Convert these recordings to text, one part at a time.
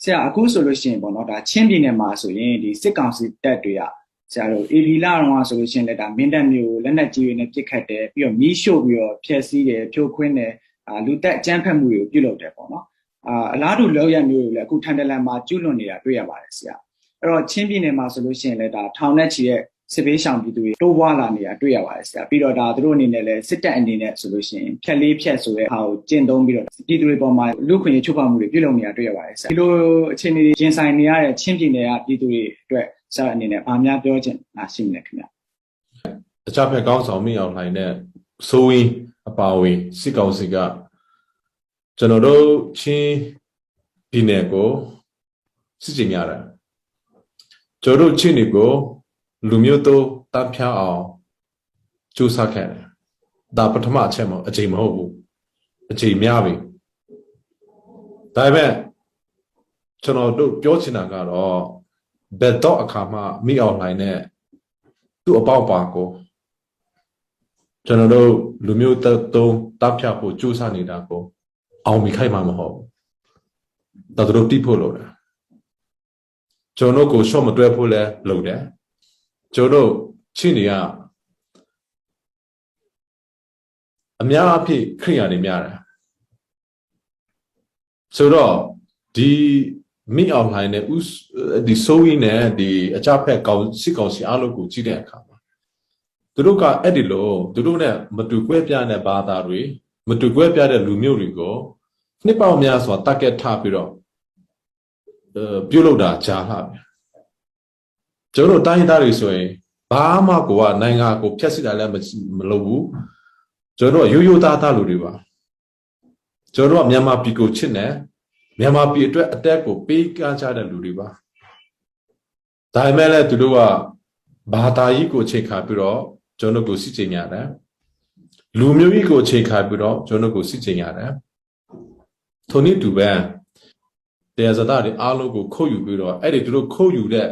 ဆရာအခုဆိုလို့ရှိရင်ပေါ့နော်ဒါချင်းပြည်နယ်မှာဆိုရင်ဒီစစ်ကောင်စီတပ်တွေကဆရာတို့အေဒီလာတော့ဆိုလို့ရှိရင်လည်းဒါမင်းတပ်မျိုးကိုလက်နက်ကြီးတွေနဲ့ပစ်ခတ်တယ်ပြီးတော့မီးရှို့ပြီးတော့ဖျက်ဆီးတယ်ဖြိုခွင်းတယ်လူတက်အကြမ်းဖက်မှုတွေကိုပြုလုပ်တယ်ပေါ့နော်အလားတူလောက်ရမျိုးတွေလည်းအခုထန်တလန်မှာကျူးလွန်နေတာတွေ့ရပါတယ်ဆရာအဲ့တော့ချင်းပြည်နယ်မှာဆိုလို့ရှိရင်လည်းဒါထောင်နဲ့ချီရဲ့စစ်ဘေးရှောင်ပြည်သူတွေတိုးပွားလာနေတာတွေ့ရပါတယ်ဆရာပြီးတော့ဒါသူတို့အနေနဲ့လည်းစစ်တပ်အနေနဲ့ဆိုလို့ရှိရင်ဖြက်လေးဖြက်ဆိုတဲ့ဟာကိုကျင့်သုံးပြီးတော့ပြည်သူတွေပေါ်မှာလူခွင့်ရေးချိုးဖောက်မှုတွေပြုလုပ်နေတာတွေ့ရပါတယ်ဆရာဒီလိုအခြေအနေတွေရင်ဆိုင်နေရတဲ့ချင်းပြည်နယ်ကပြည်သူတွေအတွက်ဆရာအနေနဲ့ဗာများပြောချင်တာရှိမလဲခင်ဗျအကြဖက်ကောင်းဆောင်မိအောင်လှိုင်တဲ့စိုးရင်းအပါဝင်စစ်ကောင်စီကကျွန်တော်တို့ချင်းပြည်နယ်ကိုစစ်ကြေညာတာကျွန်တော်တို့ချင်းတွေကိုလူမျိုးတို့တပ်ဖြောင်းအောင်ကြိုးစားခဲ့တယ်ဒါပထမအချက်မဟုတ်အချိန်မဟုတ်ဘူးအချိန်များပြီဒါပေမဲ့ကျွန်တော်တို့ပြောချင်တာကတော့ဘယ်တော့အခါမှမိအောင်လှိုင်တဲ့သူ့အပေါက်ပါကိုကျွန်တော်တို့လူမျိုးတုံးတပ်ဖြတ်ဖို့ကြိုးစားနေတာကိုအောင်မိခိုက်မှာမဟုတ်ဘူးတော်တော်တိဖို့လို့တယ်ကျွန်တော်ကိုရှော့မတွဲဖို့လဲလုပ်တယ်ကျွန်တော်ချင်းတွေကအများအပြည့်ခရိယာတွေများတယ်ဆိုတော့ဒီမိအောင်လှိုင်းနဲ့ဒီစိုးရင်းနဲ့ဒီအကြဖက်ကောင်စစ်ကောင်စီအားလုံးကိုကြည့်တဲ့အခါမှာသူတို့ကအဲ့ဒီလိုသူတို့နဲ့မတူကွဲပြားတဲ့ဘာသာတွေမတူကွဲပြားတဲ့လူမျိုးတွေကိုနှစ်ပေါင်းများစွာတက်ကက်ထားပြီးတော့ပြုလုပ်တာကြားလာပြီကျွန်တော်တိုင်းသားတွေဆိုရင်ဘာမှကိုကနိုင်ငံကိုဖျက်ဆီးတာလည်းမလုပ်ဘူးကျွန်တော်ရိုးရိုးသားသားလူတွေပါကျွန်တော်ကမြန်မာပြည်ကိုချစ်နေမြန်မာပြည်အတွက်အတက်ကိုပေးကမ်းကြတဲ့လူတွေပါဒါပေမဲ့လည်းသူတို့ကဘာသာရေးကိုချိန်ခါပြီးတော့ကျွန်တော်ကိုစစ်ကြေညာတယ်လူမျိုးကြီးကိုချိန်ခါပြီးတော့ကျွန်တော်ကိုစစ်ကြေညာတယ်ထိုနည်းတူပဲတရားစကားတွေအားလုံးကိုခုတ်ယူပြီးတော့အဲ့ဒီသူတို့ခုတ်ယူတဲ့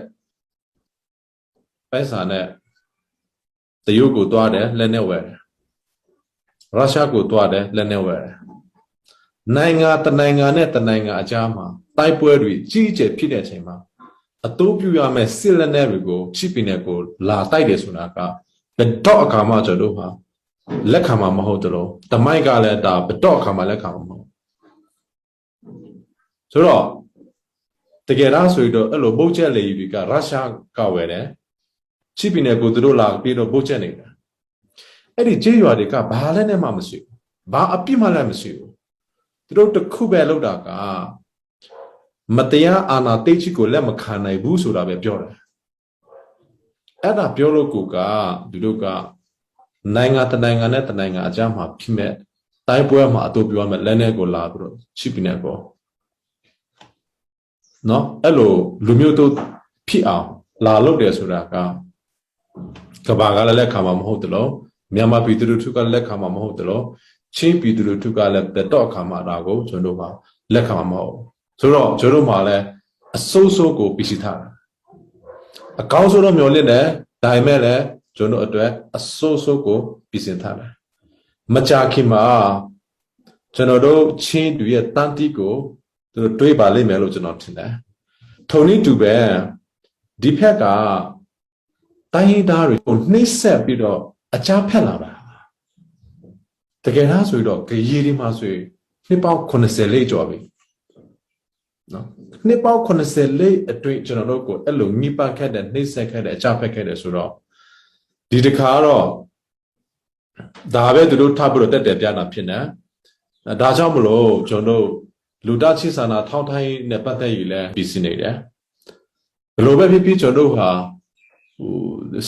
ပဲစာနဲ့တရုတ်ကိုတွားတယ်လက်နဲ့ဝယ်တယ်ရုရှားကိုတွားတယ်လက်နဲ့ဝယ်တယ်နိုင်ငံတနိုင်ငံနဲ့တနိုင်ငံအကြားမှာတိုက်ပွဲတွေကြီးကျယ်ဖြစ်တဲ့အချိန်မှာအတိုးပြုရမယ့်စစ်လက်နက်တွေကိုချိပင်နဲ့ကိုလာတိုက်တယ်ဆိုတာကဘယ်တော့အခါမှကျွန်တော်ဟာလက်ခံမှာမဟုတ်တော့တမိုက်ကလည်းဒါဘယ်တော့အခါမှလက်ခံမှာမဟုတ်ဆိုတော့တကယ်တော့ဆိုတော့အဲ့လိုပုတ်ချက်လေကြီးကရုရှားကဝယ်တယ်ချိပင်နဲ့ကိုသူတို့လာပြီးတော့ပုတ်ချက်နေတယ်အဲ့ဒီကျေးရွာတွေကဘာလည်းနဲ့မှမရှိဘူးဘာအပြစ်မှလည်းမရှိဘူးသူတို့တခုပဲလောက်တာကမတရားအာဏာသိချစ်ကိုလက်မခံနိုင်ဘူးဆိုတာပဲပြောတယ်အဲ့ဒါပြောလို့ကိုကသူတို့ကနိုင်ငံတနိုင်ငံနဲ့တနိုင်ငံအကြားမှာဖြစ်မဲ့တိုင်းပွဲမှာအတူပြောမဲ့လက်နဲ့ကိုလာပြီးတော့ချိပင်နဲ့ကိုနော်အဲ့လိုလူမျိုးတို့ဖြစ်အောင်လာလုပ်တယ်ဆိုတာကကဘာကလည်းလက်ခံမှာမဟုတ်တယ်လို့မြန်မာပြည်သူတို့ကလက်ခံမှာမဟုတ်တယ်လို့ချင်းပြည်သူတို့ကလည်းဘယ်တော့အခါမှဒါကိုကျွန်တော်တို့ကလက်ခံမှာမဟုတ်ဆိုတော့ကျွန်တော်တို့မှလည်းအစိုးစိုးကိုပြစီထားတာအကောင်းဆုံးတော့မျှော်လင့်တယ်ဒါပေမဲ့လည်းကျွန်တော်အတွက်အစိုးစိုးကိုပြစီထားတယ်မကြခင်မှာကျွန်တော်တို့ချင်းတူရဲ့တန်တီကိုသူတို့တွေးပါလိမ့်မယ်လို့ကျွန်တော်ထင်တယ်ထုံနည်းတူပဲဒီဖက်ကတိုင်းသားတွေကိုနှိမ့်ဆက်ပြီးတော့အကြဖက်လာတာတကယ်လားဆိုတော့ကြေးဒီမှာဆိုရင်နှစ်ပေါင်း80လေးကျော်ပြီနော်နှစ်ပေါင်း80လေးအတွင်းကျွန်တော်တို့ကိုအဲ့လိုမိပတ်ခဲ့တဲ့နှိမ့်ဆက်ခဲ့တဲ့အကြဖက်ခဲ့တယ်ဆိုတော့ဒီတစ်ခါတော့ဒါပဲသူတို့ထပ်ပြီးတော့တက်တယ်ပြတာဖြစ်နေဒါကြောင့်မလို့ကျွန်တော်တို့လူတချိစာနာထောင်းထိုင်းနဲ့ပတ်သက်ရည်လဲပြည်စင်နေတယ်ဘယ်လိုပဲဖြစ်ဖြစ်ကျွန်တော်တို့ဟာ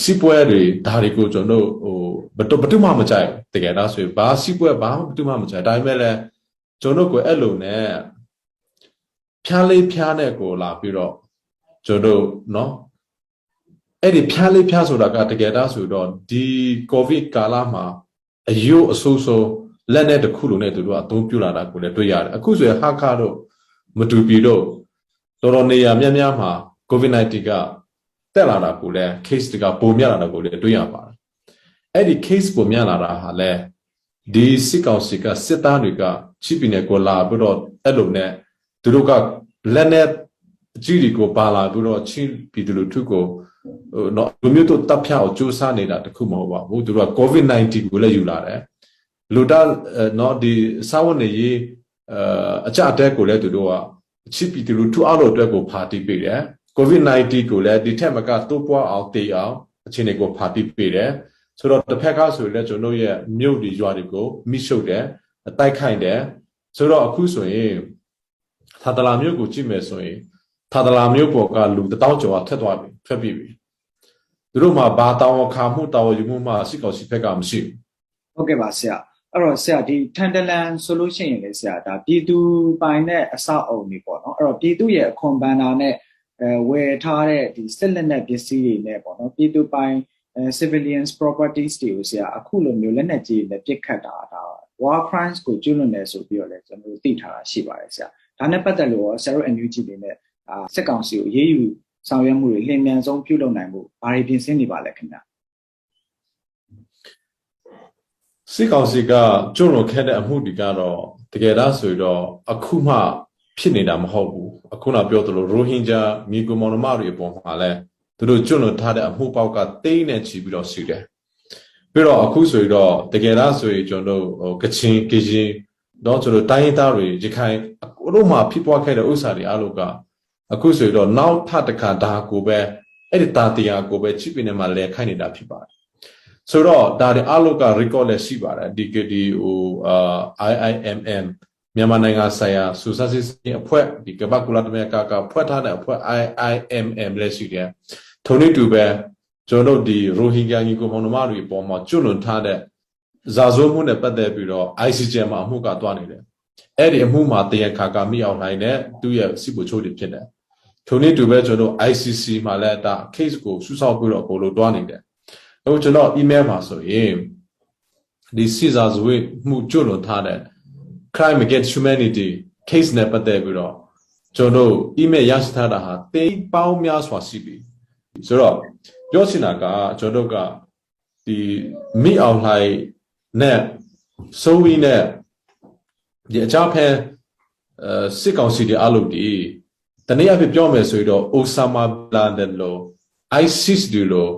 စီးပွဲတွေဒါတွေကိုကျွန်တော်တို့ဘယ်သူမှမကြိုက်တကယ်တော့ဆိုရင်ဘာစီးပွဲဘာမှဘယ်သူမှမကြိုက်ဒါပေမဲ့လည်းကျွန်တော်တို့ကိုအဲ့လိုနဲ့ဖျားလေးဖျားနဲ့ကိုလာပြီးတော့ကျွန်တော်တို့နော်အဲ့ဒီဖျားလေးဖျားဆိုတာကတကယ်တော့ဆိုတော့ဒီကိုဗစ်ကာလမှာအယိုးအဆိုးဆိုးလက်နဲ့တစ်ခုလုံးနဲ့သူတို့ကအသုံးပြုလာတာကိုလည်းတွေ့ရတယ်အခုဆိုရင်ဟာခါတို့မတူပြီတို့တော်တော်နေရာများများမှာ COVID-19 ကတက်လာတာကိုလည်း case တွေကပုံများလာတာကိုလည်းတွေ့ရပါတယ်အဲ့ဒီ case ပုံများလာတာဟာလည်းဒီစစ်ကောင်စီကစစ်သားတွေကချိပီနဲ့ကိုလာပြီးတော့အဲ့လိုနဲ့သူတို့ကလက်နဲ့ ကြီးတွေကိုပါလာပြီးတော့ချင်းပြည်သူလူထုကိုနော်လူမျိုးတို့တပ်ဖြတ်အောင်စူးစမ်းနေတာတခုမဟုတ်ပါဘူးသူတို့က COVID-19 ကိုလည်းယူလာတယ်လူတာနော်ဒီစာဝန်နေရေးအကြအတက်ကိုလည်းသူတို့ကချစ်ပြည်သူလူထုအလို့အတွက်ကိုဖာတီးပေးတယ် COVID-19 ကိုလည်းဒီထက်မကတိုးပွားအောင်တည်အောင်အခြေအနေကိုဖာတီးပေးတယ်ဆိုတော့တစ်ဖက်ကဆိုလည်းကျွန်တော်ရဲ့မြို့ဒီရွာတွေကိုမိရှုပ်တယ်တိုက်ခိုက်တယ်ဆိုတော့အခုဆိုရင်သာတလာမြို့ကိုကြည့်မယ်ဆိုရင်သာတလာမြို့ပေါ်ကလူ1000ကျော်ထက်သွားပြီထွက်ပြီသူတို့မှာဘာတောင်းခါမှုတောင်းယူမှုမှစစ်ကောင်စီဘက်ကမရှိဘူးဟုတ်ကဲ့ပါဆရာအဲ့တော့ဆရာဒီထန်တလန်ဆိုလို့ရှိရင်လေဆရာဒါပြည်သူပိုင်တဲ့အဆောက်အုံတွေပေါ့နော်အဲ့တော့ပြည်သူရဲ့အခွန်ဘဏ္ဍာနဲ့ဝယ်ထားတဲ့ဒီစစ်လက်နက်ပစ္စည်းတွေနဲ့ပေါ့နော်ပြည်သူပိုင် civilians properties တွေကိုဆရာအခုလိုမျိုးလက်နက်ကြီးနဲ့ပစ်ခတ်တာဒါ war crimes ကိုကျူးလွန်တယ်ဆိုပြီးတော့လည်းကျွန်တော်တို့သိထားတာရှိပါတယ်ဆရာဒါနဲ့ပတ်သက်လို့ဆရာတို့ NUG တွေနဲ့စစ်ကောင်စီကိုရေးယူဆောင်ရွက်မှုတွေလျင်မြန်ဆုံးပြုလုပ်နိုင်မှုဘာတွေပြင်ဆင်နေပါလဲခင်ဗျာစစ်ကောင်စီကကျွလွန်ခဲ့တဲ့အမှုတွေကတော့တကယ်တော့ဆိုတော့အခုမှဖြစ်နေတာမဟုတ်ဘူးအခုနပြောသလိုရိုဟင်ဂျာမြေကွန်မောင်နှမတွေအပေါ်မှာလဲသူတို့ကျွလွန်ထားတဲ့အမှုပေါက်ကတိတ်နဲ့ချီပြီးတော့ရှိတယ်ပြီးတော့အခုဆိုတော့တကယ်တော့ဆိုရင်ကျွန်တော်တို့ကချင်ကရင်တော့ကျွန်တော်တိုင်းသားတွေရခိုင်အခုတို့မှဖြစ်ပွားခဲ့တဲ့ဥစ္စာတွေအားလုံးကအခုဆိုတော့နောက်ထပ်တစ်ခါဒါကိုပဲအဲ့ဒီတာတရားကိုပဲချိပင်းနဲ့မှလဲခိုင်းနေတာဖြစ်ပါတယ်ဆိုတော့ဒါတွေအလုပ်က record လည်းရှိပါတယ်ဒီဟိုIIMM မြန်မာနိုင်ငံဆိုင်ရာစူးစမ်းစစ်ဆေးအဖွဲ့ဒီကမ္ဘာကုလသမဂ္ဂကဖွဲ့ထားတဲ့အဖွဲ့ IIMM လည်းရှိတယ်ထုံးနေတူပဲကျွန်တော်တို့ဒီရိုဟင်ဂျာညီကိုမောင်နှမတွေအပေါ်မှာကျွလွန်ထားတဲ့ဇာဆိုးမှုနဲ့ပတ်သက်ပြီးတော့ ICJ မှာအမှုကတွားနေတယ်အဲ့ဒီအမှုမှာတရားခါကမိအောင်နိုင်တဲ့သူ့ရဲ့စီပူချိုးတွေဖြစ်တယ်ထုံးနေတူပဲကျွန်တော် ICC မှာလည်းဒါ case ကိုစူးစောက်ပြီးတော့ဘို့လိုတွားနေတယ်အခုကျွန်တော် email မှာဆိုရင်ဒီစီဇာဇဝေမှုကျွလွန်ထားတဲ့ crime against humanity case နဲ့ပတ်သက်ပြီးတော့ကျွန်တော် email ရရှိထားတာဟာတိတ်ပေါင်းများစွာရှိပြီဆိုတော့ပြောချင်တာကကျွန်တော်ကဒီမိအောင်လှိုင်နဲ့စိုးဝီနဲ့ဒီအကြဖဲစစ်ကောင်စီတွေအလုပ်ဒီတနည်းအားဖြင့်ပြောမယ်ဆိုရင်တော့ Osama bin Laden လို့ ISIS တွေလို့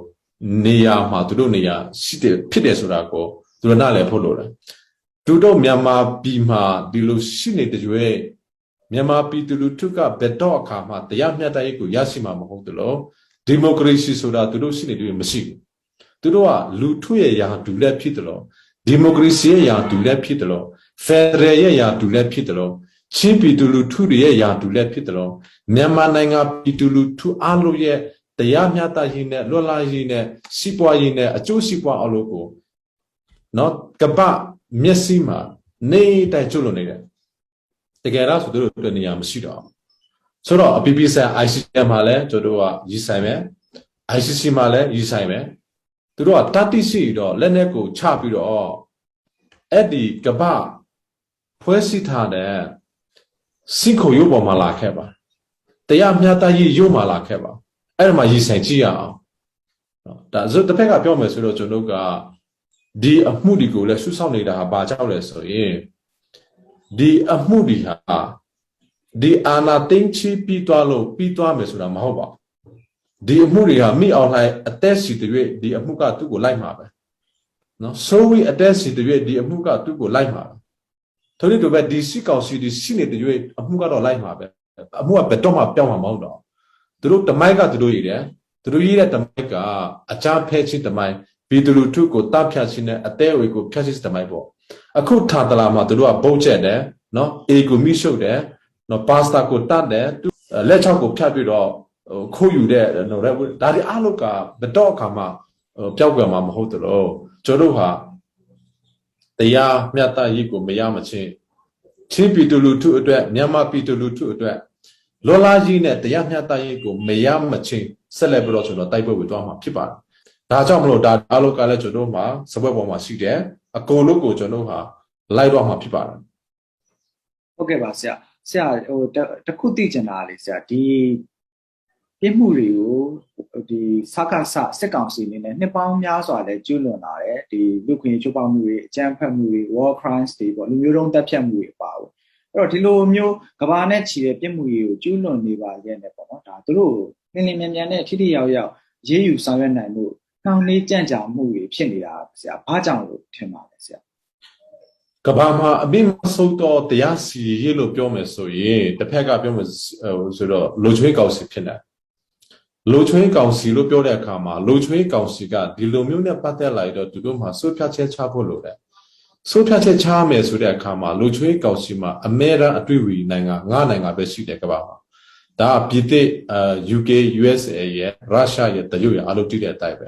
နေရာမှာသူတို့နေရာရှိတယ်ဖြစ်တယ်ဆိုတာကိုသူတို့နားလည်ဖို့လိုတယ်သူတို့မြန်မာပြည်မှာဒီလိုရှိနေတဲ့ကျွဲမြန်မာပြည်သူလူထုကဘယ်တော့အခါမှတရားမျှတရေးကိုရရှိမှာမဟုတ်တယ်လို့ဒီမိုကရေစီဆိုတာသူတို့ရှိနေတယ်မရှိဘူးသူတို့ကလူထုရဲ့ယာဒူလည်းဖြစ်တယ်လို့ဒီမိုကရေစီရဲ့ယာဒူလည်းဖြစ်တယ်လို့ဖက်ဒရယ်ရဲ့ယာဒူလည်းဖြစ်တယ်လို့ချင်းပြည်သူလူထုရဲ့ယာဒူလည်းဖြစ်တယ်လို့မြန်မာနိုင်ငံပြည်သူလူထုအားလုံးရဲ့တရားမျှတရေးနဲ့လွတ်လပ်ရေးနဲ့စီးပွားရေးနဲ့အကျိုးစီးပွားအလုပ်ကိုနော်ကပမျက်စိမှာနေတိုင်းကျွလွန်နေတယ်တကယ်တော့ဆိုသူတို့အတွက်နေရာမရှိတော့ဆိုတော့အပီပီဆန် ICC မှာလည်းကျွန်တော်တို့ကရည်ဆိုင်မယ် ICC မှာလည်းရည်ဆိုင်မယ်သူတို့ကတတိရှိတော့လက်နက်ကိုချပြီးတော့အဲ့ဒီကပဖွဲ့စည်းထားတဲ့စိတ်ကိုရုပ်ပေါ်မှာလာခဲ့ပါတရားမျှတရေးရုပ်မှာလာခဲ့ပါအဲ့ဒါမှရည်ဆိုင်ကြည့်ရအောင်ဒါဆိုတစ်ဖက်ကပြောမယ်ဆိုတော့ကျွန်တော်ကဒီအမှုတွေကိုလည်းဆွဆောက်နေတာဟာဘာကြောင့်လဲဆိုရင်ဒီအမှုတွေဟာဒီအာနာသိန်းချီပြီးသွားလို့ပြီးသွားမယ်ဆိုတာမဟုတ်ပါဘူးဒီအမှုတွေဟာမိအောင်လှိုင်အသက်စီတွေဒီအမှုကသူ့ကိုလိုက်မှာပဲနော်ဆိုဝီအသက်စီတွေဒီအမှုကသူ့ကိုလိုက်မှာပဲထို့နည်းတူပဲဒီစီကောင်စီဒီစီနေတဲ့အမှုကတော့လိုက်မှာပဲအမှုကဘယ်တော့မှပြောင်းမှာမဟုတ်တော့သူတို့တမိုက်ကသူတို့ရည်တယ်သူတို့ရည်တဲ့တမိုက်ကအကြဖဲချင်းတမိုက်ပြည်သူလူထုကိုတပ်ဖြတ်ခြင်းနဲ့အသေးအဝေးကိုဖြတ်စစ်တမိုက်ပေါ့အခုထာတလာမှာသူတို့ကပုတ်ချက်တယ်နော်အေကိုမိရှုပ်တယ်နော်ပါစတာကိုတတ်တယ်လက်ချောက်ကိုဖြတ်ပြီးတော့ခိုးယူတဲ့နော်ဒါတွေအားလုံးကဘယ်တော့အခါမှပျောက်ကွယ်မှာမဟုတ်တော့ကျွန်တော်တို့ဟာတရားမျှတရေးကိုမရမချင်းချင်းပြည်သူလူထုအတွက်မြန်မာပြည်သူလူထုအတွက်လောလာကြီးနဲ့တရားမျှတရေးကိုမရမချင်းဆက်လက်ပြီးတော့ကျွန်တော်တိုက်ပွဲဝင်သွားမှာဖြစ်ပါတယ်ဒါကြောင့်မလို့ဒါအားလုံးကလည်းကျွန်တော်မှာစပွဲပေါ်မှာရှိတယ်အကုန်လုံးကိုကျွန်တော်ဟာလိုက်တော့မှာဖြစ်ပါတယ်ဟုတ်ကဲ့ပါဆရာဟိုတခုသိချင်တာလေဆရာဒီပြမှုတွေကိုဒီစကားစစ်ကောင်စီအနေနဲ့နှစ်ပေါင်းများစွာလဲကျူးလွန်လာတယ်ဒီလူခွင့်ချိုးဖောက်မှုတွေအကြမ်းဖက်မှုတွေ war crimes တွေပေါ့လူမျိုးတုံးတပ်ဖြတ်မှုတွေပါဘူး တော့ဒီလိုမျိုးကဘာနဲ့ချီတဲ့ပြစ်မှုတွေကိုကျူးလွန်နေပါရဲ့နဲ့ပေါ့နော်ဒါသူတို့လင်းလင်းမြန်မြန်နဲ့ထိထိရောက်ရောက်ရေးယူဆောင်ရွက်နိုင်မှုနှောင့်နှေးကြန့်ကြာမှုတွေဖြစ်နေတာဆရာဘာကြောင့်လို့ထင်ပါလဲဆရာ ကဘာမှာအမိမဆုံးတော့တရားစီရေးလို့ပြောမယ်ဆိုရင်တစ်ဖက်ကပြောမယ်ဆိုတော့လိုချွေးကောင်စီဖြစ်နေလိုချွေးကောင်စီလို့ပြောတဲ့အခါမှာလိုချွေးကောင်စီကဒီလိုမျိုးနဲ့ပတ်သက်လာတော့သူတို့မှာစိုးဖြတ်ချက်ချဖို့လိုတယ်စိုးဖြတ်ချက်ချမယ်ဆိုတဲ့အခါမှာလိုချွေးကောင်စီမှာအမေရိကန်အတွေ့အကြုံနိုင်ငံငါးနိုင်ငံပဲရှိတယ်ကဘာမှာဒါပြည်သစ် UK USA ရဲ့ရုရှားရဲ့တရုတ်ရဲ့အလုပ်တည်တဲ့အတိုင်းပဲ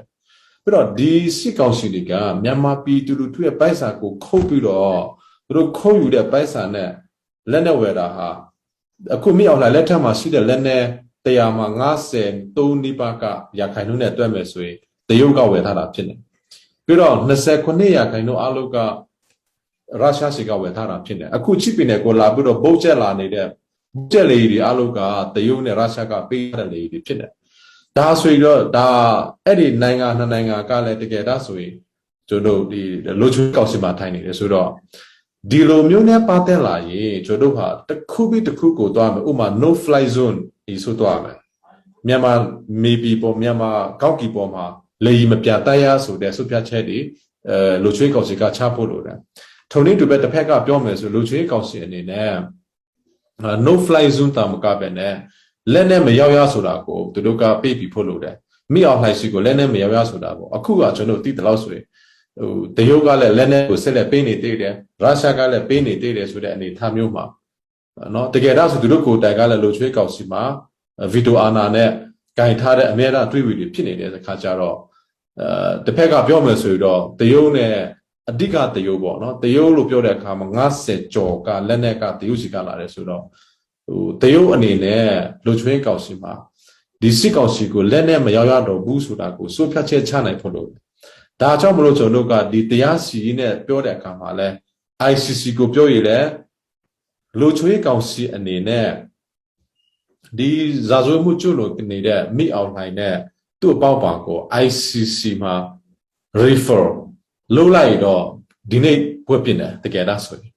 ပြီးတော့ဒီစစ်ကောင်စီတွေကမြန်မာပြည်သူလူထုရဲ့ပိုက်ဆံကိုခုတ်ပြီးတော့သူတို့ခုတ်ယူတဲ့ပိုက်ဆံနဲ့လက်နဲ့ဝယ်တာဟာအခုမြောက်လာလက်ထက်မှာရှိတဲ့လက်နဲ့100မှာ53နီးပါးကရာခိုင်နှုန်းနဲ့တွက်မယ်ဆိုရင်တရုတ်ကဝယ်ထားတာဖြစ်နေပြီးတော့29ရာခိုင်နှုန်းအလုပ်ကရုရှားစီကဝယ်ထားတာဖြစ်နေအခုချစ်ပင်နဲ့ကိုလာပြီးတော့ပုတ်ကျက်လာနေတဲ့ကျက်လေတွေအလုပ်ကတရုတ်နဲ့ရုရှားကပေးရတဲ့လေတွေဖြစ်နေဒါဆိုရင်တော့ဒါအဲ့ဒီနိုင်ငံနှစ်နိုင်ငံကလည်းတကယ်ဒါဆိုရင်ကျွန်တော်ဒီလိုချွေးကောက်စီမှာထိုင်နေတယ်ဆိုတော့ဒီလိုမျိုးနဲ့ပတ်သက်လာရင်ကျွန်တော်ဟာတစ်ခုပြီးတစ်ခုကိုသွားမယ်ဥပမာ no fly zone ဒီဆိုသွားမယ်မြန်မာ maybe ပေါ်မြန်မာကောက်ကီပေါ်မှာလေမပြတ်တရားဆိုတဲ့ဆုပြချက်တွေလိုချွေးကောက်စီကချဖို့လိုတယ်ထုံနေတူပဲတစ်ဖက်ကပြောမယ်ဆိုလိုချွေးကောက်စီအနေနဲ့ no fly zone တာမကပဲနဲ့လက်နဲ့မရောက်ရဆိုတာကိုသူတို့ကပြေးပြီးဖို့လိုတယ်မိအောင်လှိုက်စီကိုလက်နဲ့မရောက်ရဆိုတာပေါ့အခုကကျွန်တော်သိတယ်လို့ဆိုရင်တရုတ်ကလည်းလက်နဲ့ကိုဆက်လက်ပေးနေသေးတယ်ရုရှားကလည်းပေးနေသေးတယ်ဆိုတဲ့အနေအထားမျိုးမှာနော်တကယ်တော့ဆိုသူတို့ကိုတိုင်ကလည်းလိုချွေးကောက်စီမှာဗီတိုအာနာနဲ့ဂိုင်ထားတဲ့အများအားတွေးဝီတွေဖြစ်နေတဲ့အခါကျတော့တစ်ဖက်ကပြောမယ်ဆိုတော့တရုတ်နဲ့အဓိကတရုတ်ပေါ့နော်တရုတ်လို့ပြောတဲ့အခါမှာ90ကျော်ကလက်နဲ့ကတရုတ်စီကလာတယ်ဆိုတော့တရုတ်အနေနဲ့လိုချွေးကောက်စီမှာဒီစစ်ကောက်စီကိုလက်နဲ့မရောက်ရတော့ဘူးဆိုတာကိုစိုးဖြတ်ချက်ချနိုင်ဖို့လို့ဒါကြောင့်မလို့ကျွန်တော်တို့ကဒီတရားစီနဲ့ပြောတဲ့အခါမှာလဲ ICC ကိုပြောရည်လဲလိုချွေးကောင်စီအနေနဲ့ဒီဇာဇွေမှုကျွလို့နေတဲ့မိအောင်နိုင်တဲ့သူ့အပေါက်ပါကို ICC မှာ refer လုပ်လိုက်တော့ဒီနေ့ဘွက်ပြင်းတယ်တကယ်တော့ဆိုရင်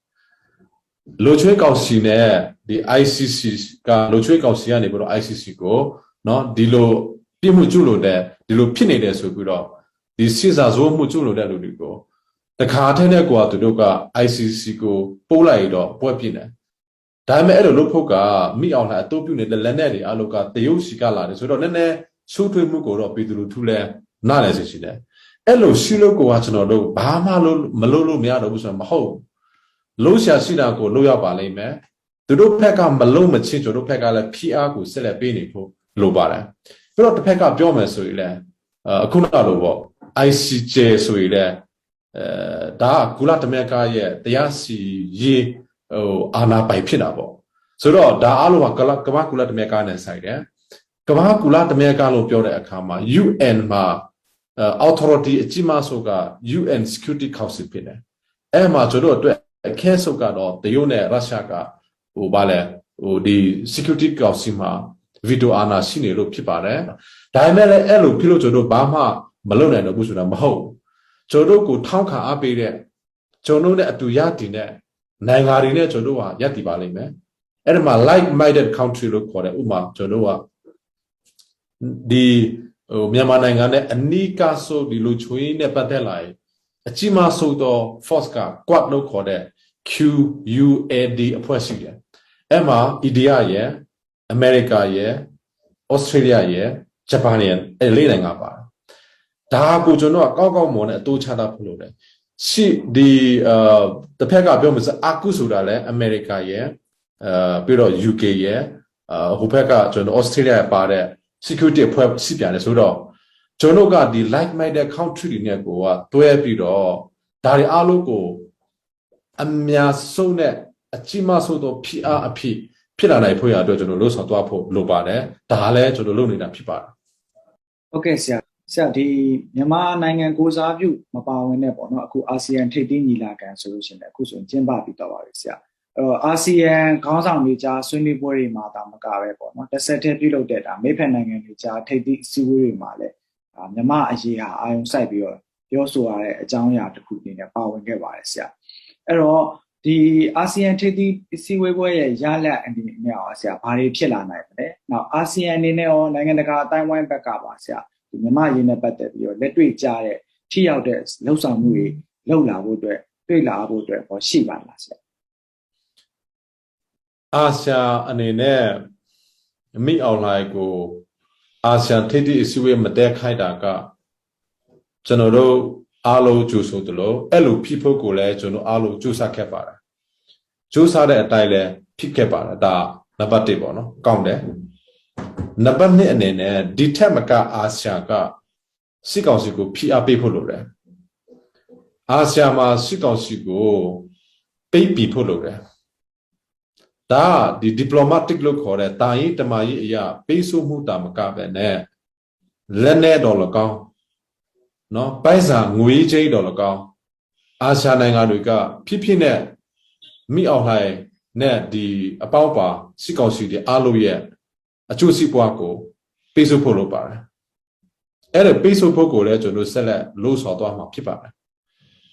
လိုချွေးကောင်စီနဲ့ဒီ ICC ကလိုချွေးကောင်စီကနေပြီးတော့ ICC ကိုเนาะဒီလိုပြစ်မှုကျွလို့တဲ့ဒီလိုဖြစ်နေတယ်ဆိုပြီးတော့ဒီစစ်စာဇိုးမှုကျွလို့တဲ့လူတွေကိုတခါတည်းနဲ့ကွာသူတို့က ICC ကိုပို့လိုက်တော့ဘွက်ပြင်းတယ်ဒါပေမဲ့အဲ့လိုလုပ်ဖို့ကမိအောင်လာအတိုးပြုနေတဲ့လက်နဲ့တွေအလုပ်ကတရုတ်စီကလာတယ်ဆိုတော့နည်းနည်းချိုးထွေးမှုကိုတော့ပြည်သူလူထုလဲနားလည်စေချင်တယ်အဲ့လိုရှိလို့ကိုကကျွန်တော်တို့ဘာမှမလုပ်လို့မရတော့ဘူးဆိုတော့မဟုတ်လုံးရှာရှိတာကိုလုပ်ရပါလိမ့်မယ်သူတို့ဘက်ကမလုံးမချင်းကျွန်တော်တို့ဘက်ကလည်း PR ကိုဆက်လက်ပေးနေဖို့လိုပါတယ်ပြီးတော့တစ်ဖက်ကပြောမယ်ဆိုရင်လည်းအခုနလိုပေါ့ ICJ ဆိုရင်လည်းဒါကကုလသမဂ္ဂရဲ့တရားစီရေးအာဏာပိုင်ဖြစ်တာပေါ့ဆိုတော့ဒါအားလုံးကကမ္ဘာကုလသမဂ္ဂနဲ့ဆိုင်တယ်ကမ္ဘာကုလသမဂ္ဂလို့ပြောတဲ့အခါမှာ UN မှာ authority အကြီးမားဆုံးက UN Security Council ဖြစ်တယ်အဲ့မှာကျွန်တော်တို့အခက်ဆုံးကတော့တရုတ်နဲ့ရုရှားကဗာလဲဒီ Security Council မှာ veto အာဏာရှိနေလို့ဖြစ်ပါတယ်ဒါပေမဲ့လည်းအဲ့လိုဖြစ်လို့ကျွန်တော်တို့ဘာမှမလုပ်နိုင်တော့ဘူးဆိုတာမဟုတ်ကျွန်တော်တို့ကိုထောက်ခံအားပေးတဲ့ကျွန်တော်တို့နဲ့အတူရတည်တဲ့နိုင်ငံတွေနဲ့ကျွန်တော်တို့ဟာရတည်ပါလိမ့်မယ်အဲ့ဒီမှာ like minded country လို့ခေါ်တယ်ဥပမာကျွန်တော်တို့ကဒီမြန်မာနိုင်ငံနဲ့အနီးကဆိုဒီလိုချွေးနဲ့ပတ်သက်လာရင်အကြီးမားဆုံးသော force က Quad လို့ခေါ်တဲ့ QUAD အဖွဲ့ရှိတယ်အဲ့မှာ India ရဲ့ America ရဲ့ Australia ရဲ့ Japan ရဲ့အဲ့လေးနိုင်ငံပါတယ်ဒါကိုကျွန်တော်ကကောက်ကောက်မော်နဲ့အတိုးချတာဖို့လုပ်တယ်ရှိဒီတစ်ဖက်ကပြောမှစအခုဆိုတာလဲ America ရဲ့ပြီးတော့ UK ရဲ့ဟိုဘက်ကကျွန်တော် Australia ပါတဲ့ security အဖွဲ့ရှိပြန်တယ်ဆိုတော့ကျွန်တော်ကဒီ like minded country တွေနဲ့ကိုကတွဲပြီးတော့ဒါတွေအားလုံးကိုအများဆုံးနဲ့အကြီးမားဆုံးသော PR အဖြစ်ဖြစ်လာနိုင်ဖို့ရအတွက်ကျွန်တော်လှုပ်ဆောင်သွားဖို့လိုပါတယ်ဒါလည်းကျွန်တော်လုပ်နေတာဖြစ်ပါတယ်ဟုတ်ကဲ့ဆရာဒီမြန်မာနိုင်ငံကိုစားပြုမပါဝင်တဲ့ပေါ့နော်အခုအာဆီယံထိပ်သီးညီလာခံဆိုလို့ရှိရင်အခုဆိုရင်ကျင်းပပြီးတော့ပါပြီဆရာအဲ့တော့အာဆီယံခေါင်းဆောင်တွေကြားဆွေးနွေးပွဲတွေမှာဒါမကပဲပေါ့နော်တစ်ဆက်တည်းပြုလုပ်တဲ့ဒါမိဖက်နိုင်ငံတွေကြားထိပ်သီးအစည်းအဝေးတွေမှာလည်းမြန်မာအရေးဟာအာရုံစိုက်ပြီးတော့ပြောဆိုရတဲ့အကြောင်းအရာတစ်ခုအနေနဲ့ပါဝင်ခဲ့ပါတယ်ဆရာအဲ့တော့ ဒီအာဆီယံထိပ်သီးစည်းဝေးပွဲရဲ့ရလဒ်အနေနဲ့ရောဆရာဘာတွေဖြစ်လာနိုင်မလဲ။နောက်အာဆီယံအနေနဲ့ရောနိုင်ငံတကာအတိုင်းဝိုင်းဘက်ကပါဆရာဒီမြန်မာရင်းနဲ့ပတ်သက်ပြီးတော့လက်တွေ့ကြတဲ့ထိရောက်တဲ့လှုပ်ဆောင်မှုတွေလုပ်လာဖို့အတွက်တွေ့လာဖို့အတွက်ဟောရှိပါလားဆရာ။အာဆီယံအနေနဲ့မိအောင်လိုက်ကိုအာဆီယံထိပ်သီးအစည်းအဝေးမတက်ခိုင်းတာကကျွန်တော်တို့အားလုံးကြိုဆိုတယ်လို့အဲ့လိုဖြစ်ဖို့ကိုလည်းကျွန်တော်အားလုံးကြိုးစားခဲ့ပါတယ်ကြိုးစားတဲ့အတိုင်းလည်းဖြစ်ခဲ့ပါတယ်ဒါနံပါတ်1ပေါ့နော်ကောင်းတယ်နံပါတ်2အနေနဲ့ဒီထက်မကအာဆီယံကစစ်ကောင်စီကိုဖိအားပေးဖို့လိုတယ်အာဆီယံမှာစစ်ကောင်စီကိုပိတ်ပင်ဖို့လိုတယ်ဒါဒီ diplomatic လို့ခေါ်တဲ့တာရင်တမာရင်အရာပေးဆိုမှုတာမကပဲနဲ့လက်နဲ့တော်လကောင်းနော်ပိုက်ဆံငွေကြေးတော်လကောင်းအာရှနိုင်ငံတွေကဖြစ်ဖြစ်နဲ့မိအောင်လှိုင်နဲ့ဒီအပေါက်ပါစစ်ကောင်စီတွေအားလုံးရဲ့အကျိုးစီးပွားကိုပေးစုဖို့လုပ်ပါတယ်အဲ့ဒါပေးစုဖို့ကိုလည်းကျွန်တော်ဆက်လက်လို့ဆော်သွားမှာဖြစ်ပါတယ်